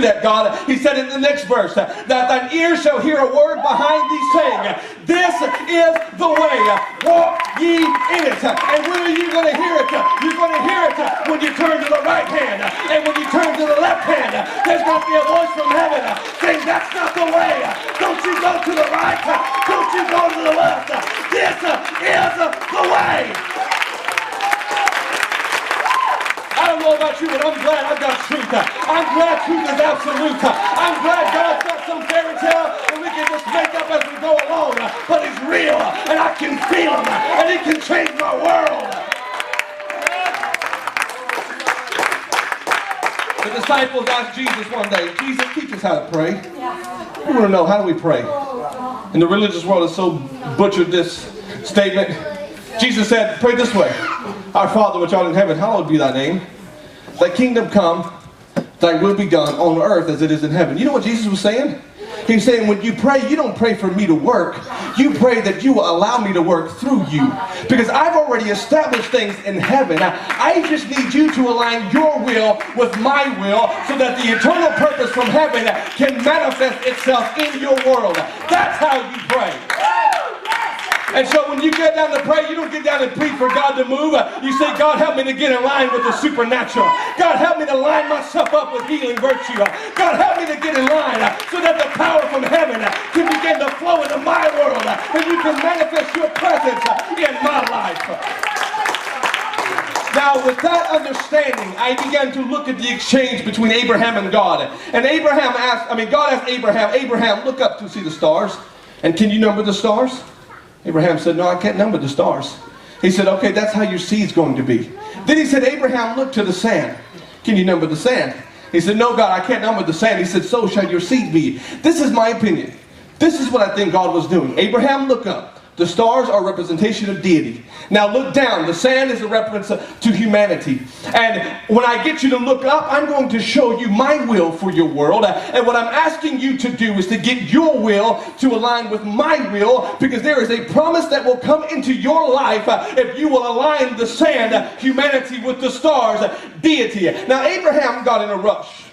that, God. He said in the next verse that thine ears shall hear a word behind thee saying, this is the way, walk ye in it. And when are you going to hear it? You're going to hear it when you turn to the right hand. And when you turn to the left hand, there's going to be a voice from heaven saying, that's not the way. Don't you go to the right. Don't you go to the left. This is the way. I don't know about you, but I'm glad I've got truth. I'm glad truth is absolute. I'm glad God's not some fairy tale and we can just make up as we go along. But He's real, and I can feel Him, and He can change my world. The disciples asked Jesus one day, Jesus, teach us how to pray. We want to know, how do we pray? And the religious world has so butchered this statement. Jesus said, pray this way. Our Father which art in heaven, hallowed be thy name. Thy kingdom come, thy will be done on earth as it is in heaven. You know what Jesus was saying? He was saying, when you pray, you don't pray for me to work. You pray that you will allow me to work through you. Because I've already established things in heaven. I just need you to align your will with my will so that the eternal purpose from heaven can manifest itself in your world. That's how you pray. And so when you get down to pray, you don't get down and plead for God to move. You say, God, help me to get in line with the supernatural. God, help me to line myself up with healing virtue. God, help me to get in line so that the power from heaven can begin to flow into my world and you can manifest your presence in my life. Now, with that understanding, I began to look at the exchange between Abraham and God. And God asked Abraham, Abraham, look up to see the stars. And can you number the stars? Abraham said, no, I can't number the stars. He said, okay, that's how your seed's going to be. Then he said, Abraham, look to the sand. Can you number the sand? He said, no, God, I can't number the sand. He said, so shall your seed be. This is my opinion. This is what I think God was doing. Abraham, look up. The stars are a representation of deity. Now look down. The sand is a reference to humanity. And when I get you to look up, I'm going to show you my will for your world. And what I'm asking you to do is to get your will to align with my will, because there is a promise that will come into your life if you will align the sand, humanity, with the stars, deity. Now Abraham got in a rush.